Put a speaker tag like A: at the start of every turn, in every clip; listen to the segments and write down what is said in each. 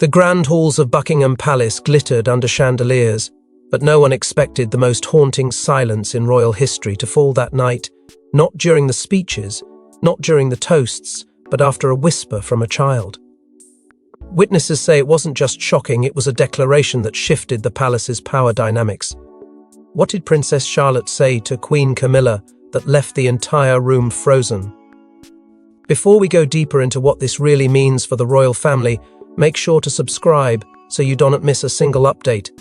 A: The grand halls of Buckingham Palace glittered under chandeliers, but no one expected the most haunting silence in royal history to fall that night, not during the speeches, not during the toasts, but after a whisper from a child. Witnesses say it wasn't just shocking, it was a declaration that shifted the palace's power dynamics. What did Princess Charlotte say to Queen Camilla that left the entire room frozen? Before we go deeper into what this really means for the royal family, make sure to subscribe so you don't miss a single update.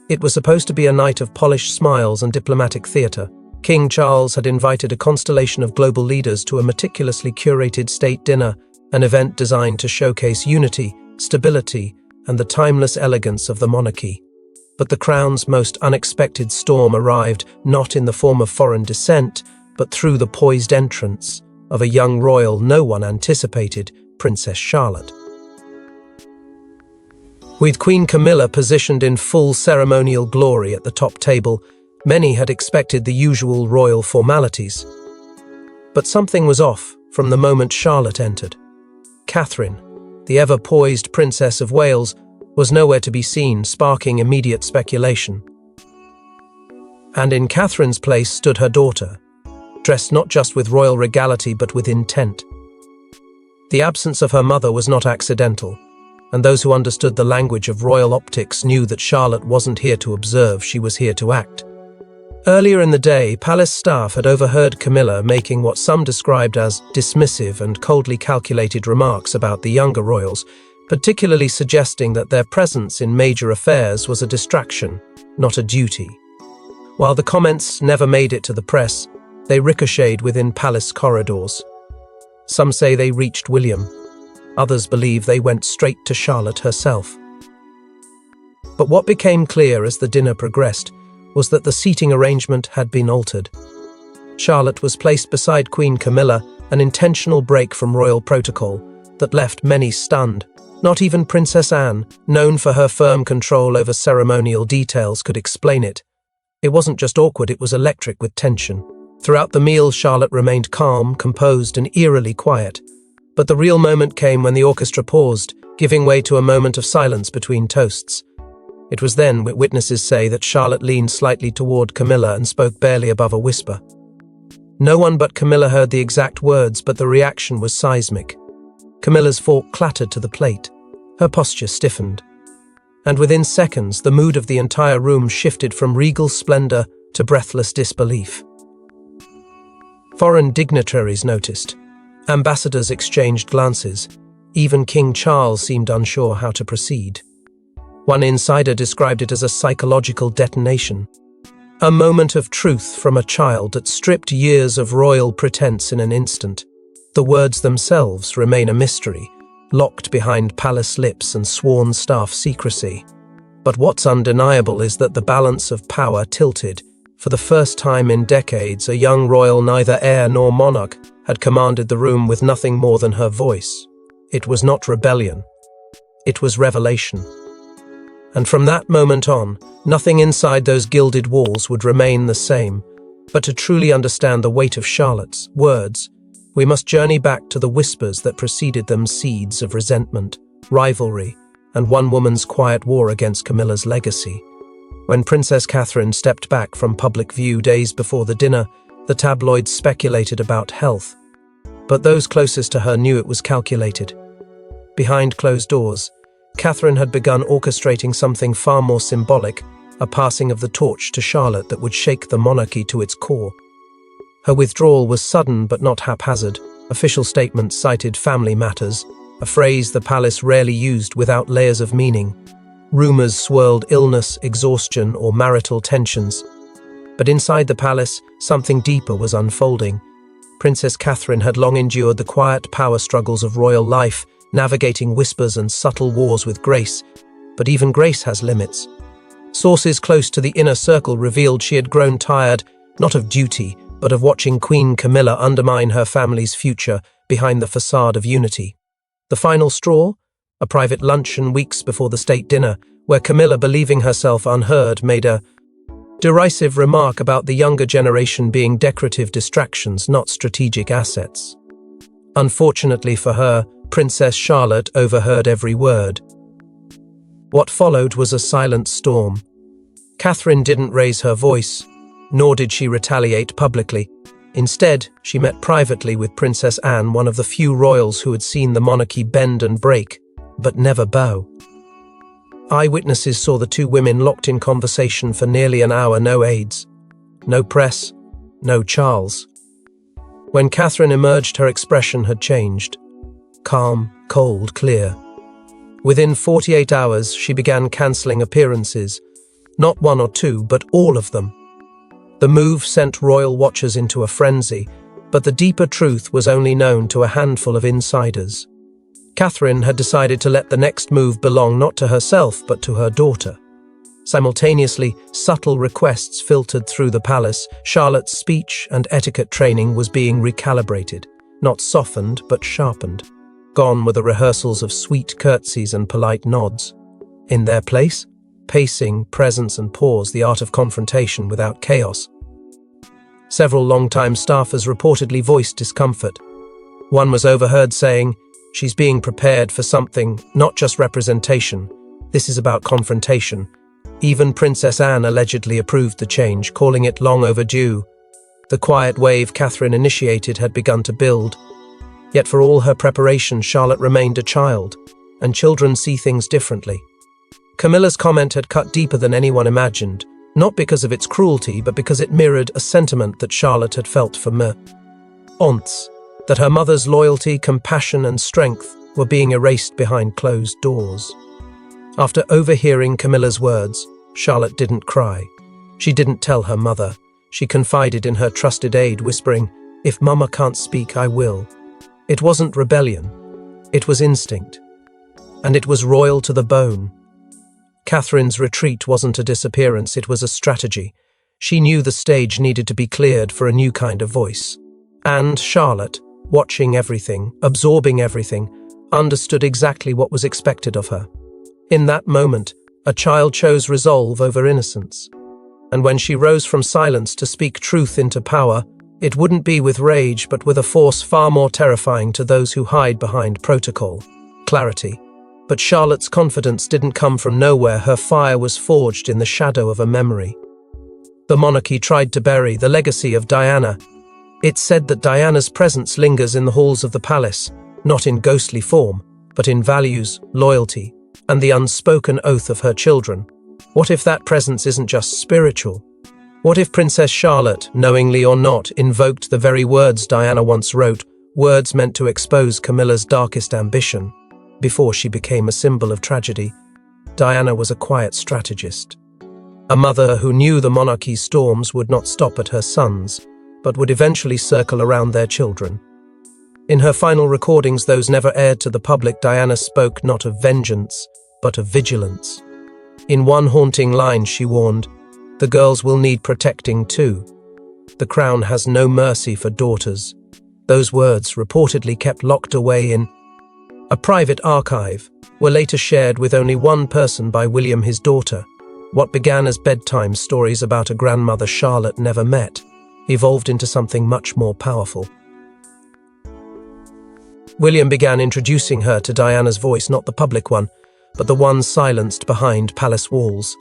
A: It was supposed to be a night of polished smiles and diplomatic theatre. King Charles had invited a constellation of global leaders to a meticulously curated state dinner, an event designed to showcase unity, stability, and the timeless elegance of the monarchy. But the crown's most unexpected storm arrived not in the form of foreign descent, but through the poised entrance of a young royal no one anticipated, Princess Charlotte. With Queen Camilla positioned in full ceremonial glory at the top table, many had expected the usual royal formalities. But something was off from the moment Charlotte entered. Catherine, the ever-poised Princess of Wales, was nowhere to be seen, sparking immediate speculation. And in Catherine's place stood her daughter, dressed not just with royal regality but with intent. The absence of her mother was not accidental, and those who understood the language of royal optics knew that Charlotte wasn't here to observe, she was here to act. Earlier in the day, palace staff had overheard Camilla making what some described as dismissive and coldly calculated remarks about the younger royals, particularly suggesting that their presence in major affairs was a distraction, not a duty. While the comments never made it to the press, they ricocheted within palace corridors. Some say they reached William. Others believe they went straight to Charlotte herself. But what became clear as the dinner progressed was that the seating arrangement had been altered. Charlotte was placed beside Queen Camilla, an intentional break from royal protocol that left many stunned. Not even Princess Anne, known for her firm control over ceremonial details, could explain it. It wasn't just awkward, it was electric with tension. Throughout the meal, Charlotte remained calm, composed, and eerily quiet. But the real moment came when the orchestra paused, giving way to a moment of silence between toasts. It was then, witnesses say, that Charlotte leaned slightly toward Camilla and spoke barely above a whisper. No one but Camilla heard the exact words, but the reaction was seismic. Camilla's fork clattered to the plate. Her posture stiffened. And within seconds, the mood of the entire room shifted from regal splendor to breathless disbelief. Foreign dignitaries noticed. Ambassadors exchanged glances. Even King Charles seemed unsure how to proceed. One insider described it as a psychological detonation. A moment of truth from a child that stripped years of royal pretense in an instant. The words themselves remain a mystery, locked behind palace lips and sworn staff secrecy. But what's undeniable is that the balance of power tilted. For the first time in decades, a young royal, neither heir nor monarch, had commanded the room with nothing more than her voice. It was not rebellion. It was revelation. And from that moment on, nothing inside those gilded walls would remain the same. But to truly understand the weight of Charlotte's words, we must journey back to the whispers that preceded them, seeds of resentment, rivalry, and one woman's quiet war against Camilla's legacy. When Princess Catherine stepped back from public view days before the dinner, the tabloids speculated about health. But those closest to her knew it was calculated. Behind closed doors, Catherine had begun orchestrating something far more symbolic, a passing of the torch to Charlotte that would shake the monarchy to its core. Her withdrawal was sudden but not haphazard. Official statements cited family matters, a phrase the palace rarely used without layers of meaning. Rumors swirled illness, exhaustion, or marital tensions. But inside the palace, something deeper was unfolding. Princess Catherine had long endured the quiet power struggles of royal life, navigating whispers and subtle wars with grace. But even grace has limits. Sources close to the inner circle revealed she had grown tired, not of duty, but of watching Queen Camilla undermine her family's future behind the facade of unity. The final straw? A private luncheon weeks before the state dinner, where Camilla, believing herself unheard, made a derisive remark about the younger generation being decorative distractions, not strategic assets. Unfortunately for her, Princess Charlotte overheard every word. What followed was a silent storm. Catherine didn't raise her voice, nor did she retaliate publicly. Instead, she met privately with Princess Anne, one of the few royals who had seen the monarchy bend and break, but never bow. Eyewitnesses saw the two women locked in conversation for nearly an hour, no aides, no press, no Charles. When Catherine emerged, her expression had changed. Calm, cold, clear. Within 48 hours, she began cancelling appearances, not one or two, but all of them. The move sent royal watchers into a frenzy, but the deeper truth was only known to a handful of insiders. Catherine had decided to let the next move belong not to herself, but to her daughter. Simultaneously, subtle requests filtered through the palace. Charlotte's speech and etiquette training was being recalibrated, not softened, but sharpened. Gone were the rehearsals of sweet curtsies and polite nods. In their place, pacing, presence and pause, the art of confrontation without chaos. Several long-time staffers reportedly voiced discomfort. One was overheard saying, "She's being prepared for something, not just representation. This is about confrontation." Even Princess Anne allegedly approved the change, calling it long overdue. The quiet wave Catherine initiated had begun to build. Yet for all her preparation, Charlotte remained a child, and children see things differently. Camilla's comment had cut deeper than anyone imagined, not because of its cruelty, but because it mirrored a sentiment that Charlotte had felt for aunts, that her mother's loyalty, compassion and strength were being erased behind closed doors. After overhearing Camilla's words, Charlotte didn't cry. She didn't tell her mother. She confided in her trusted aide, whispering, "If Mama can't speak, I will." It wasn't rebellion. It was instinct. And it was royal to the bone. Catherine's retreat wasn't a disappearance, it was a strategy. She knew the stage needed to be cleared for a new kind of voice. And Charlotte, watching everything, absorbing everything, understood exactly what was expected of her. In that moment, a child chose resolve over innocence. And when she rose from silence to speak truth into power, it wouldn't be with rage, but with a force far more terrifying to those who hide behind protocol, clarity. But Charlotte's confidence didn't come from nowhere. Her fire was forged in the shadow of a memory. The monarchy tried to bury the legacy of Diana. It's said that Diana's presence lingers in the halls of the palace, not in ghostly form, but in values, loyalty, and the unspoken oath of her children. What if that presence isn't just spiritual? What if Princess Charlotte, knowingly or not, invoked the very words Diana once wrote, words meant to expose Camilla's darkest ambition? Before she became a symbol of tragedy, Diana was a quiet strategist. A mother who knew the monarchy's storms would not stop at her sons, but would eventually circle around their children. In her final recordings, those never aired to the public, Diana spoke not of vengeance, but of vigilance. In one haunting line, she warned, "The girls will need protecting too. The crown has no mercy for daughters." Those words, reportedly kept locked away in a private archive, were later shared with only one person by William, his daughter. What began as bedtime stories about a grandmother Charlotte never met evolved into something much more powerful. William began introducing her to Diana's voice, not the public one, but the one silenced behind palace walls.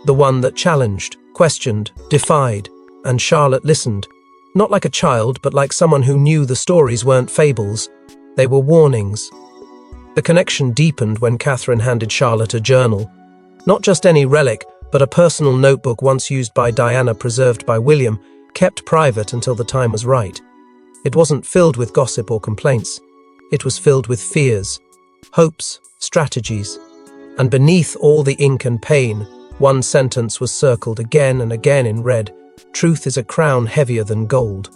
A: The one that challenged, questioned, defied, and Charlotte listened, not like a child, but like someone who knew the stories weren't fables, they were warnings. The connection deepened when Catherine handed Charlotte a journal. Not just any relic, but a personal notebook once used by Diana, preserved by William, kept private until the time was right. It wasn't filled with gossip or complaints. It was filled with fears, hopes, strategies. And beneath all the ink and pain, one sentence was circled again and again in red: "Truth is a crown heavier than gold."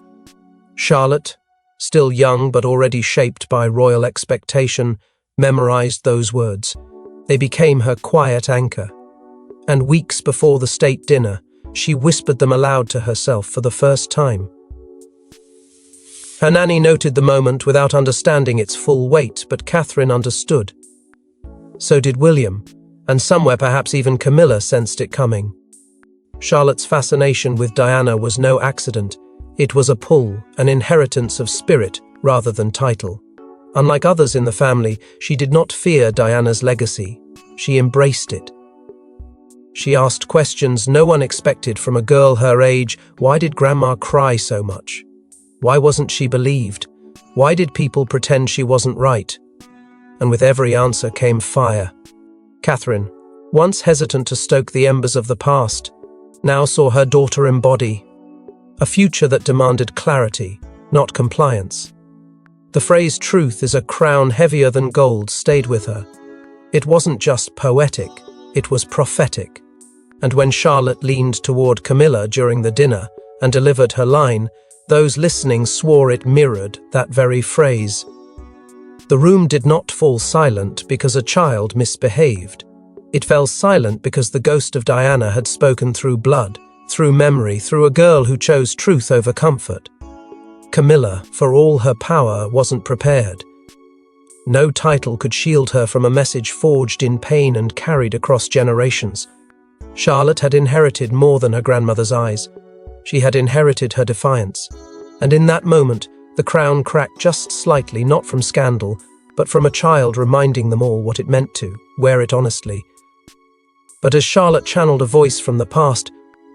A: Charlotte, still young but already shaped by royal expectation, memorized those words. They became her quiet anchor. And weeks before the state dinner, she whispered them aloud to herself for the first time. Her nanny noted the moment without understanding its full weight, but Catherine understood. So did William, and somewhere perhaps even Camilla sensed it coming. Charlotte's fascination with Diana was no accident. It was a pull, an inheritance of spirit rather than title. Unlike others in the family, she did not fear Diana's legacy. She embraced it. She asked questions no one expected from a girl her age. Why did Grandma cry so much? Why wasn't she believed? Why did people pretend she wasn't right? And with every answer came fire. Catherine, once hesitant to stoke the embers of the past, now saw her daughter embody a future that demanded clarity, not compliance. The phrase "truth is a crown heavier than gold" stayed with her. It wasn't just poetic, it was prophetic. And when Charlotte leaned toward Camilla during the dinner and delivered her line, those listening swore it mirrored that very phrase. The room did not fall silent because a child misbehaved. It fell silent because the ghost of Diana had spoken through blood, through memory, through a girl who chose truth over comfort. Camilla, for all her power, wasn't prepared. No title could shield her from a message forged in pain and carried across generations. Charlotte had inherited more than her grandmother's eyes. She had inherited her defiance. And in that moment, the crown cracked just slightly, not from scandal, but from a child reminding them all what it meant to wear it honestly. But as Charlotte channeled a voice from the past,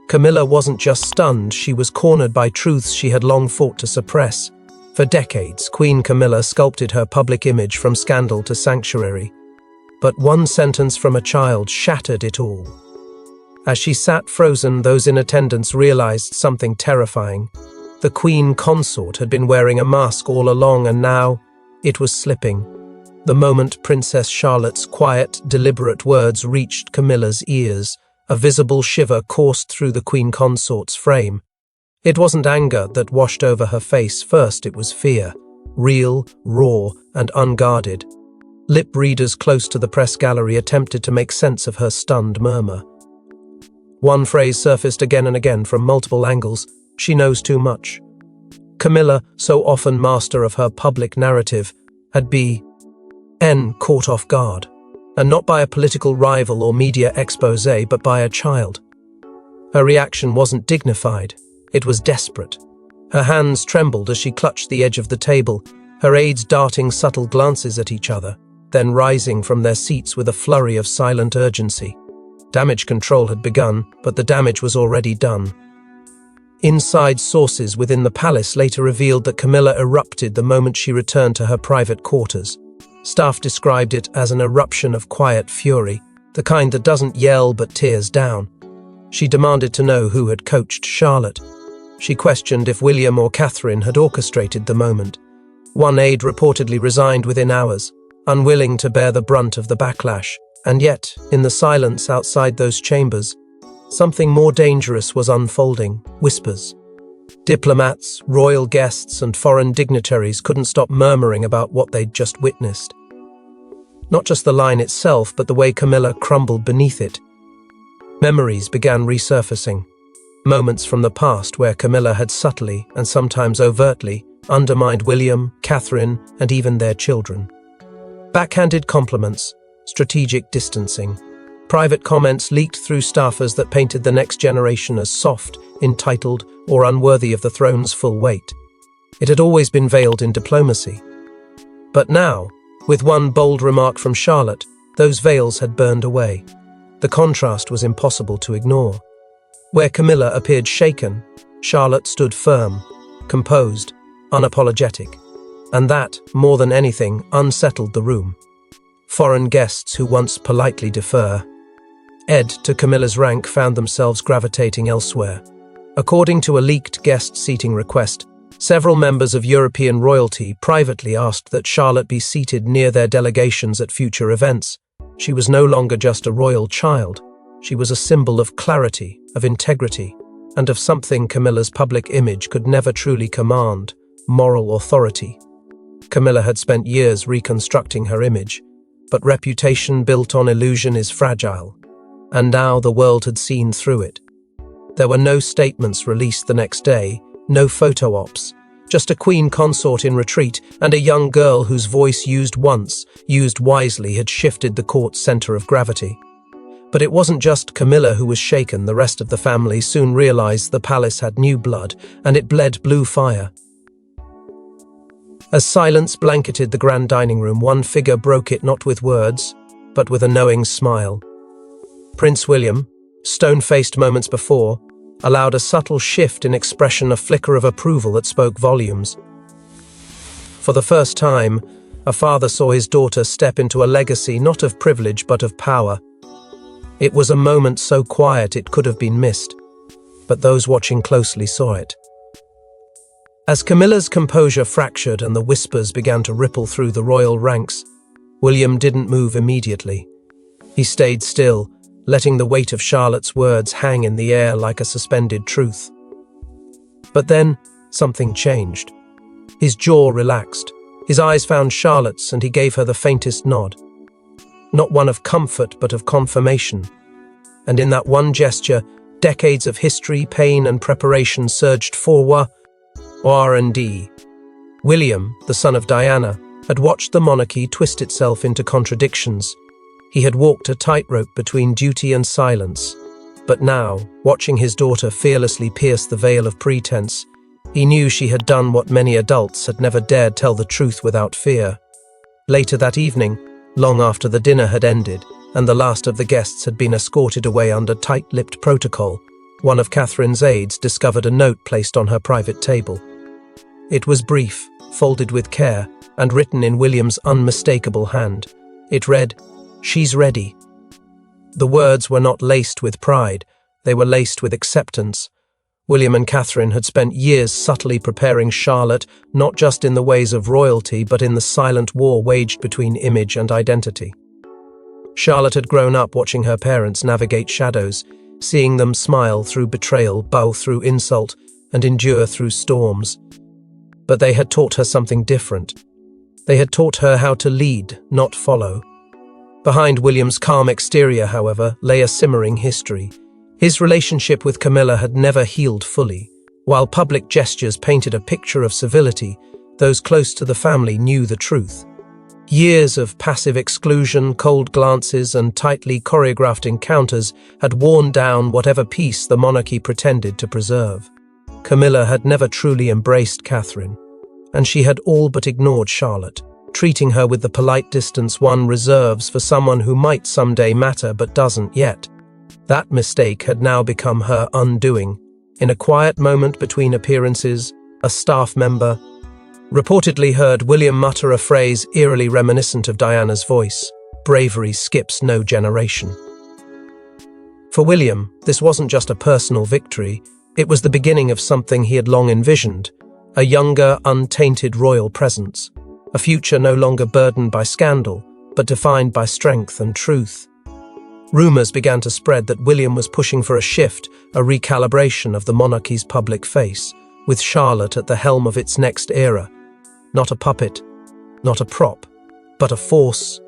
A: Camilla wasn't just stunned, she was cornered by truths she had long fought to suppress. For decades, Queen Camilla sculpted her public image from scandal to sanctuary. But one sentence from a child shattered it all. As she sat frozen, those in attendance realized something terrifying. The Queen Consort had been wearing a mask all along, and now it was slipping. The moment Princess Charlotte's quiet, deliberate words reached Camilla's ears, a visible shiver coursed through the Queen Consort's frame. It wasn't anger that washed over her face first, it was fear, real, raw, and unguarded. Lip readers close to the press gallery attempted to make sense of her stunned murmur. One phrase surfaced again and again from multiple angles: she knows too much. Camilla, so often master of her public narrative, had been caught off guard, and not by a political rival or media expose, but by a child. Her reaction wasn't dignified, it was desperate. Her hands trembled as she clutched the edge of the table, her aides darting subtle glances at each other, then rising from their seats with a flurry of silent urgency. Damage control had begun, but the damage was already done. Inside sources within the palace later revealed that Camilla erupted the moment she returned to her private quarters. Staff described it as an eruption of quiet fury, the kind that doesn't yell but tears down. She demanded to know who had coached Charlotte. She questioned if William or Catherine had orchestrated the moment. One aide reportedly resigned within hours, unwilling to bear the brunt of the backlash. And yet, in the silence outside those chambers, something more dangerous was unfolding: whispers. Diplomats, royal guests, and foreign dignitaries couldn't stop murmuring about what they'd just witnessed. Not just the line itself, but the way Camilla crumbled beneath it. Memories began resurfacing. Moments from the past where Camilla had subtly, and sometimes overtly, undermined William, Catherine, and even their children. Backhanded compliments, strategic distancing, private comments leaked through staffers that painted the next generation as soft, entitled, or unworthy of the throne's full weight. It had always been veiled in diplomacy. But now, with one bold remark from Charlotte, those veils had burned away. The contrast was impossible to ignore. Where Camilla appeared shaken, Charlotte stood firm, composed, unapologetic. And that, more than anything, unsettled the room. Foreign guests who once politely defer to Camilla's rank found themselves gravitating elsewhere. According to a leaked guest seating request, several members of European royalty privately asked that Charlotte be seated near their delegations at future events. She was no longer just a royal child. She was a symbol of clarity, of integrity, and of something Camilla's public image could never truly command: moral authority. Camilla had spent years reconstructing her image, but reputation built on illusion is fragile, and now the world had seen through it. There were no statements released the next day, no photo ops, just a queen consort in retreat and a young girl whose voice used once, used wisely, had shifted the court's center of gravity. But it wasn't just Camilla who was shaken. The rest of the family soon realized the palace had new blood, and it bled blue fire. As silence blanketed the grand dining room, one figure broke it, not with words, but with a knowing smile. Prince William, stone-faced moments before, allowed a subtle shift in expression, a flicker of approval that spoke volumes. For the first time, a father saw his daughter step into a legacy not of privilege but of power. It was a moment so quiet it could have been missed, but those watching closely saw it. As Camilla's composure fractured and the whispers began to ripple through the royal ranks, William didn't move immediately. He stayed still, letting the weight of Charlotte's words hang in the air like a suspended truth. But then, something changed. His jaw relaxed, his eyes found Charlotte's, and he gave her the faintest nod. Not one of comfort, but of confirmation. And in that one gesture, decades of history, pain, and preparation surged forward. R&D. William, the son of Diana, had watched the monarchy twist itself into contradictions. He had walked a tightrope between duty and silence. But now, watching his daughter fearlessly pierce the veil of pretense, he knew she had done what many adults had never dared tell the truth without fear. Later that evening, long after the dinner had ended, and the last of the guests had been escorted away under tight-lipped protocol, one of Catherine's aides discovered a note placed on her private table. It was brief, folded with care, and written in William's unmistakable hand. It read, "She's ready." The words were not laced with pride, they were laced with acceptance. William and Catherine had spent years subtly preparing Charlotte, not just in the ways of royalty, but in the silent war waged between image and identity. Charlotte had grown up watching her parents navigate shadows, seeing them smile through betrayal, bow through insult, and endure through storms. But they had taught her something different. They had taught her how to lead, not follow. Behind William's calm exterior, however, lay a simmering history. His relationship with Camilla had never healed fully. While public gestures painted a picture of civility, those close to the family knew the truth. Years of passive exclusion, cold glances, and tightly choreographed encounters had worn down whatever peace the monarchy pretended to preserve. Camilla had never truly embraced Catherine, and she had all but ignored Charlotte, treating her with the polite distance one reserves for someone who might someday matter but doesn't yet. That mistake had now become her undoing. In a quiet moment between appearances, a staff member reportedly heard William mutter a phrase eerily reminiscent of Diana's voice, "Bravery skips no generation." For William, this wasn't just a personal victory, it was the beginning of something he had long envisioned, a younger, untainted royal presence, a future no longer burdened by scandal, but defined by strength and truth. Rumours began to spread that William was pushing for a shift, a recalibration of the monarchy's public face, with Charlotte at the helm of its next era. Not a puppet, not a prop, but a force.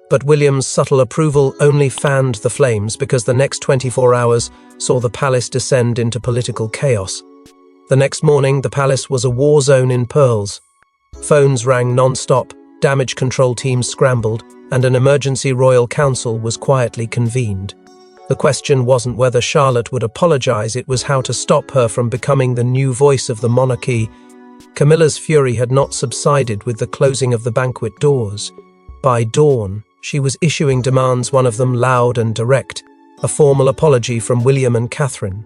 A: But William's subtle approval only fanned the flames because the next 24 hours saw the palace descend into political chaos. The next morning, the palace was a war zone in pearls. Phones rang non-stop, damage control teams scrambled, and an emergency royal council was quietly convened. The question wasn't whether Charlotte would apologize, it was how to stop her from becoming the new voice of the monarchy. Camilla's fury had not subsided with the closing of the banquet doors. By dawn, she was issuing demands, one of them loud and direct, a formal apology from William and Catherine.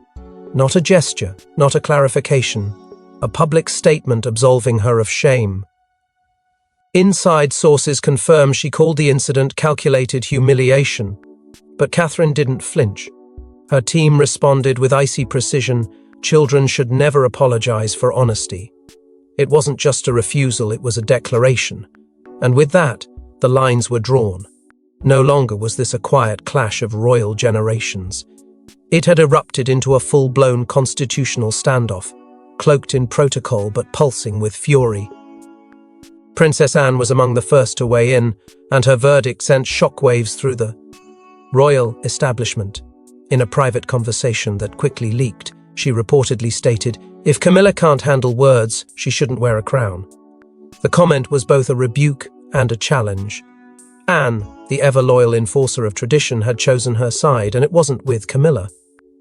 A: Not a gesture, not a clarification, a public statement absolving her of shame. Inside sources confirm she called the incident calculated humiliation, but Catherine didn't flinch. Her team responded with icy precision. Children should never apologize for honesty. It wasn't just a refusal, it was a declaration. And with that, the lines were drawn. No longer was this a quiet clash of royal generations. It had erupted into a full-blown constitutional standoff, cloaked in protocol but pulsing with fury. Princess Anne was among the first to weigh in, and her verdict sent shockwaves through the royal establishment. In a private conversation that quickly leaked, she reportedly stated, "If Camilla can't handle words, she shouldn't wear a crown." The comment was both a rebuke and a challenge. Anne, the ever-loyal enforcer of tradition, had chosen her side, and it wasn't with Camilla.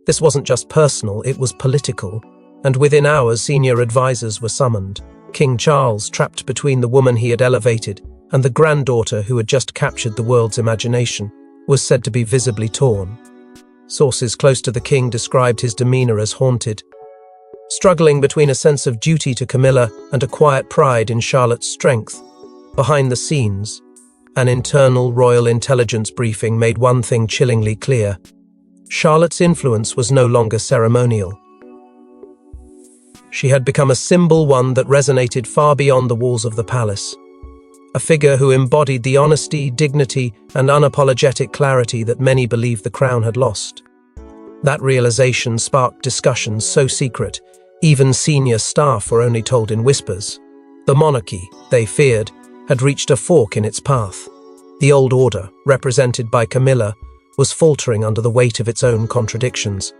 A: This wasn't just personal, it was political, and within hours senior advisors were summoned. King Charles, trapped between the woman he had elevated and the granddaughter who had just captured the world's imagination was said to be visibly torn. Sources close to the king described his demeanor as haunted, struggling between a sense of duty to Camilla and a quiet pride in Charlotte's strength. Behind the scenes, an internal royal intelligence briefing made one thing chillingly clear: Charlotte's influence was no longer ceremonial. She had become a symbol, one that resonated far beyond the walls of the palace. A figure who embodied the honesty, dignity, and unapologetic clarity that many believed the crown had lost. That realization sparked discussions so secret, even senior staff were only told in whispers. The monarchy, they feared, had reached a fork in its path. The old order, represented by Camilla, was faltering under the weight of its own contradictions,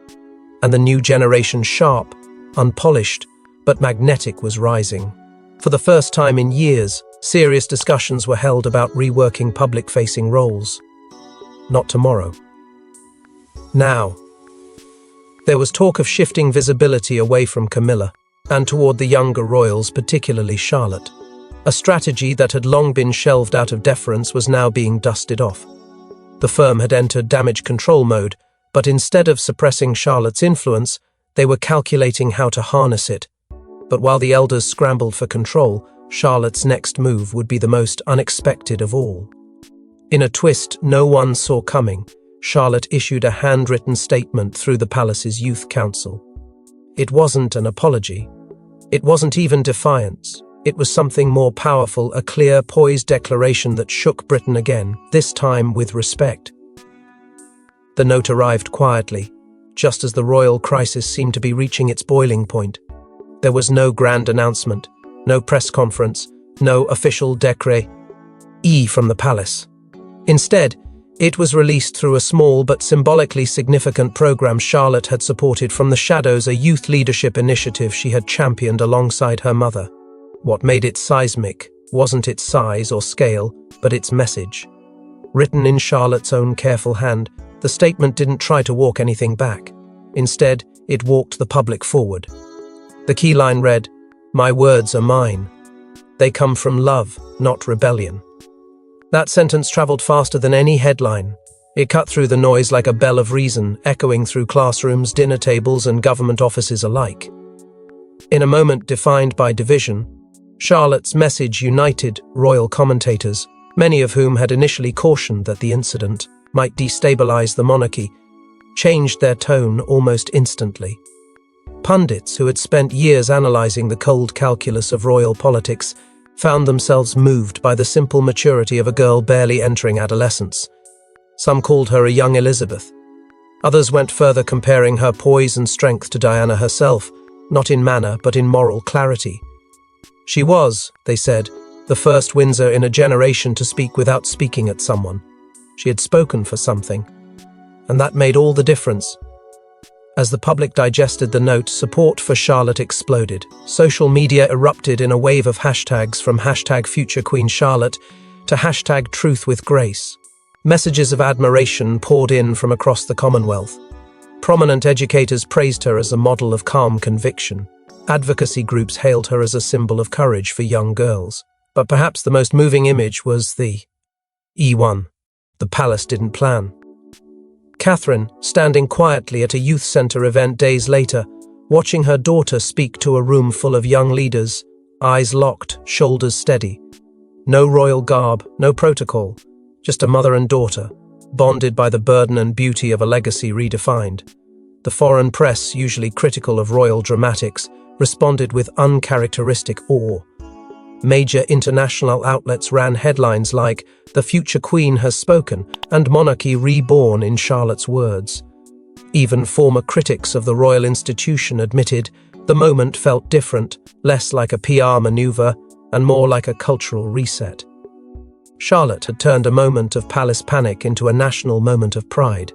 A: and the new generation, sharp, unpolished, but magnetic, was rising. For the first time in years, serious discussions were held about reworking public-facing roles. Not tomorrow. Now. There was talk of shifting visibility away from Camilla and toward the younger royals, particularly Charlotte. A strategy that had long been shelved out of deference was now being dusted off. The firm had entered damage control mode, but instead of suppressing Charlotte's influence, they were calculating how to harness it. But while the elders scrambled for control, Charlotte's next move would be the most unexpected of all. In a twist no one saw coming, Charlotte issued a handwritten statement through the palace's youth council. It wasn't an apology. It wasn't even defiance. It was something more powerful, a clear, poised declaration that shook Britain again, this time with respect. The note arrived quietly, just as the royal crisis seemed to be reaching its boiling point. There was no grand announcement, no press conference, no official decree from the palace. Instead, it was released through a small but symbolically significant program Charlotte had supported from the shadows, a youth leadership initiative she had championed alongside her mother. What made it seismic wasn't its size or scale, but its message. Written in Charlotte's own careful hand, the statement didn't try to walk anything back. Instead, it walked the public forward. The key line read, "My words are mine. They come from love, not rebellion." That sentence traveled faster than any headline. It cut through the noise like a bell of reason, echoing through classrooms, dinner tables, and government offices alike. In a moment defined by division, Charlotte's message united royal commentators, many of whom had initially cautioned that the incident might destabilize the monarchy, changed their tone almost instantly. Pundits who had spent years analyzing the cold calculus of royal politics found themselves moved by the simple maturity of a girl barely entering adolescence. Some called her a young Elizabeth. Others went further, comparing her poise and strength to Diana herself, not in manner but in moral clarity. She was, they said, the first Windsor in a generation to speak without speaking at someone. She had spoken for something, and that made all the difference. As the public digested the note, support for Charlotte exploded. Social media erupted in a wave of hashtags, from #FutureQueenCharlotte to #TruthWithGrace. Messages of admiration poured in from across the Commonwealth. Prominent educators praised her as a model of calm conviction. Advocacy groups hailed her as a symbol of courage for young girls. But perhaps the most moving image was the E1. The palace didn't plan. Catherine, standing quietly at a youth centre event days later, watching her daughter speak to a room full of young leaders, eyes locked, shoulders steady. No royal garb, no protocol, just a mother and daughter, bonded by the burden and beauty of a legacy redefined. The foreign press, usually critical of royal dramatics, responded with uncharacteristic awe. Major international outlets ran headlines like, "The future queen has spoken," and "Monarchy reborn in Charlotte's words." Even former critics of the royal institution admitted the moment felt different, less like a PR maneuver and more like a cultural reset. Charlotte had turned a moment of palace panic into a national moment of pride.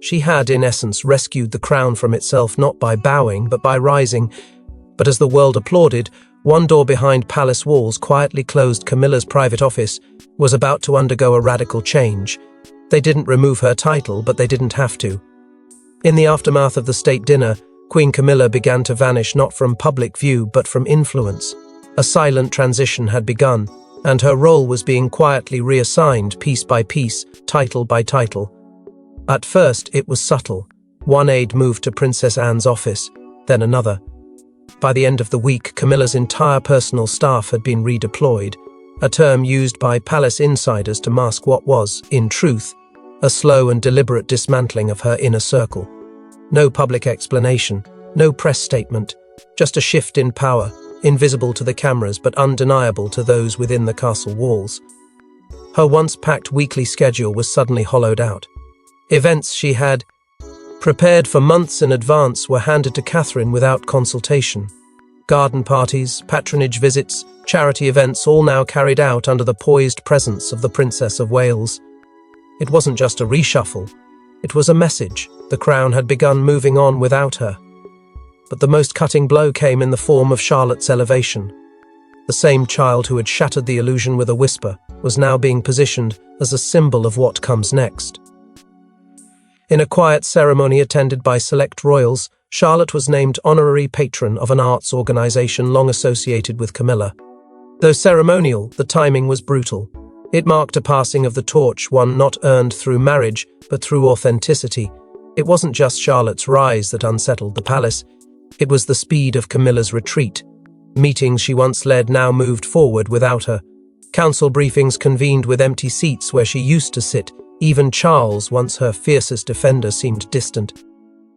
A: She had, in essence, rescued the crown from itself, not by bowing, but by rising. But as the world applauded, one door behind palace walls, quietly closed. Camilla's private office was about to undergo a radical change. They didn't remove her title, but they didn't have to. In the aftermath of the state dinner, Queen Camilla began to vanish, not from public view, but from influence. A silent transition had begun, and her role was being quietly reassigned piece by piece, title by title. At first, it was subtle. One aide moved to Princess Anne's office, then another. By the end of the week, Camilla's entire personal staff had been redeployed, a term used by palace insiders to mask what was, in truth, a slow and deliberate dismantling of her inner circle. No public explanation, no press statement, just a shift in power, invisible to the cameras but undeniable to those within the castle walls. Her once-packed weekly schedule was suddenly hollowed out. Events she had prepared for months in advance were handed to Catherine without consultation. Garden parties, patronage visits, charity events all now carried out under the poised presence of the Princess of Wales. It wasn't just a reshuffle, it was a message. The crown had begun moving on without her. But the most cutting blow came in the form of Charlotte's elevation. The same child who had shattered the illusion with a whisper was now being positioned as a symbol of what comes next. In a quiet ceremony attended by select royals, Charlotte was named honorary patron of an arts organisation long associated with Camilla. Though ceremonial, the timing was brutal. It marked a passing of the torch, one not earned through marriage, but through authenticity. It wasn't just Charlotte's rise that unsettled the palace. It was the speed of Camilla's retreat. Meetings she once led now moved forward without her. Council briefings convened with empty seats where she used to sit. Even Charles, once her fiercest defender, seemed distant.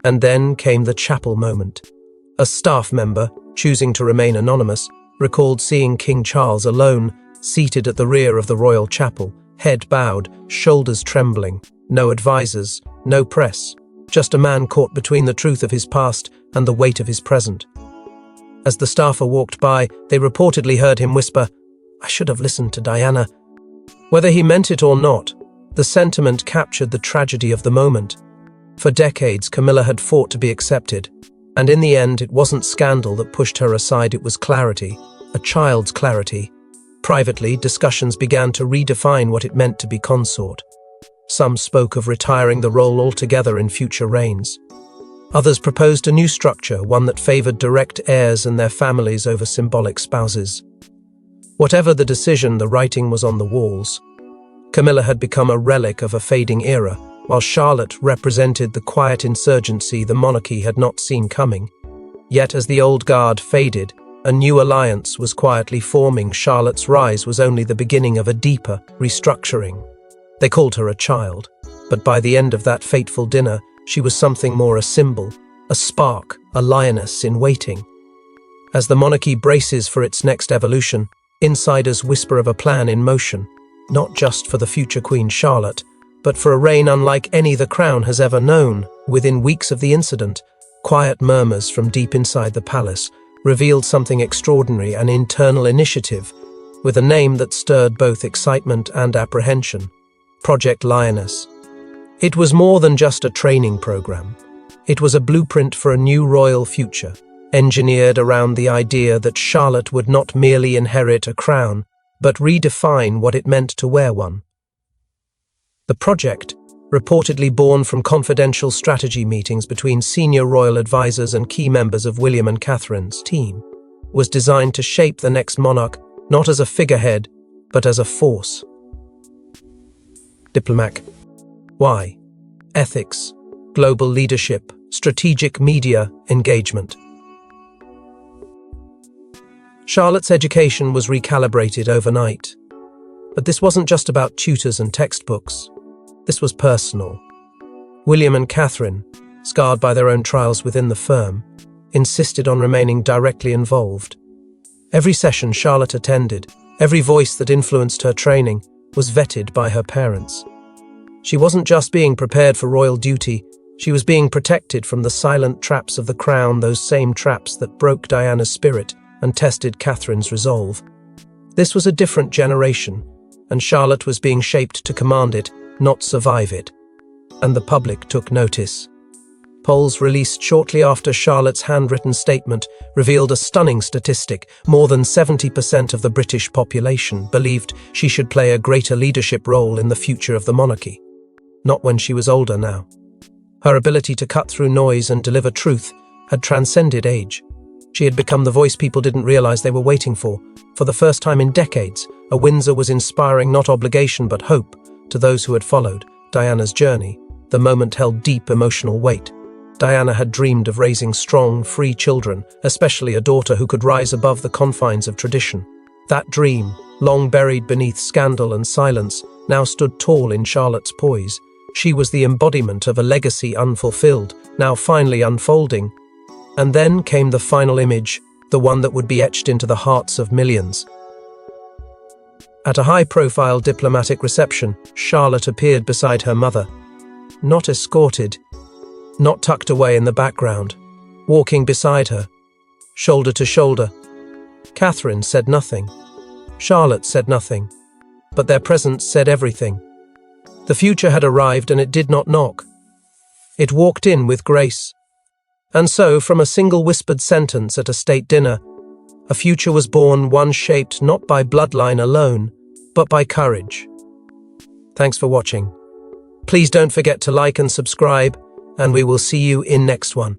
A: And then came the chapel moment. A staff member, choosing to remain anonymous, recalled seeing King Charles alone, seated at the rear of the royal chapel, head bowed, shoulders trembling, no advisors, no press, just a man caught between the truth of his past and the weight of his present. As the staffer walked by, they reportedly heard him whisper, "I should have listened to Diana." Whether he meant it or not, the sentiment captured the tragedy of the moment. For decades, Camilla had fought to be accepted, and in the end, it wasn't scandal that pushed her aside, it was clarity, a child's clarity. Privately, discussions began to redefine what it meant to be consort. Some spoke of retiring the role altogether in future reigns. Others proposed a new structure, one that favoured direct heirs and their families over symbolic spouses. Whatever the decision, the writing was on the walls. Camilla had become a relic of a fading era, while Charlotte represented the quiet insurgency the monarchy had not seen coming. Yet as the old guard faded, a new alliance was quietly forming. Charlotte's rise was only the beginning of a deeper restructuring. They called her a child, but by the end of that fateful dinner, she was something more, a symbol, a spark, a lioness in waiting. As the monarchy braces for its next evolution, insiders whisper of a plan in motion, not just for the future Queen Charlotte, but for a reign unlike any the crown has ever known. Within weeks of the incident, quiet murmurs from deep inside the palace revealed something extraordinary, an internal initiative, with a name that stirred both excitement and apprehension: Project Lioness. It was more than just a training program. It was a blueprint for a new royal future, engineered around the idea that Charlotte would not merely inherit a crown, but redefine what it meant to wear one. The project, reportedly born from confidential strategy meetings between senior royal advisors and key members of William and Catherine's team, was designed to shape the next monarch not as a figurehead, but as a force. Diplomatic. Why? Ethics, global leadership, strategic media engagement. Charlotte's education was recalibrated overnight. But this wasn't just about tutors and textbooks. This was personal. William and Catherine, scarred by their own trials within the firm, insisted on remaining directly involved. Every session Charlotte attended, every voice that influenced her training, was vetted by her parents. She wasn't just being prepared for royal duty, she was being protected from the silent traps of the crown, those same traps that broke Diana's spirit and tested Catherine's resolve. This was a different generation, and Charlotte was being shaped to command it, not survive it. And the public took notice. Polls released shortly after Charlotte's handwritten statement revealed a stunning statistic: more than 70% of the British population believed she should play a greater leadership role in the future of the monarchy. Not when she was older now. Her ability to cut through noise and deliver truth had transcended age. She had become the voice people didn't realize they were waiting for. For the first time in decades, a Windsor was inspiring not obligation but hope to those who had followed Diana's journey. The moment held deep emotional weight. Diana had dreamed of raising strong, free children, especially a daughter who could rise above the confines of tradition. That dream, long buried beneath scandal and silence, now stood tall in Charlotte's poise. She was the embodiment of a legacy unfulfilled, now finally unfolding. And then came the final image, the one that would be etched into the hearts of millions. At a high-profile diplomatic reception, Charlotte appeared beside her mother. Not escorted, not tucked away in the background, walking beside her, shoulder to shoulder. Catherine said nothing. Charlotte said nothing. But their presence said everything. The future had arrived and it did not knock. It walked in with grace. And so, from a single whispered sentence at a state dinner, a future was born, one shaped not by bloodline alone, but by courage. Thanks for watching. Please don't forget to like and subscribe, and we will see you in next one.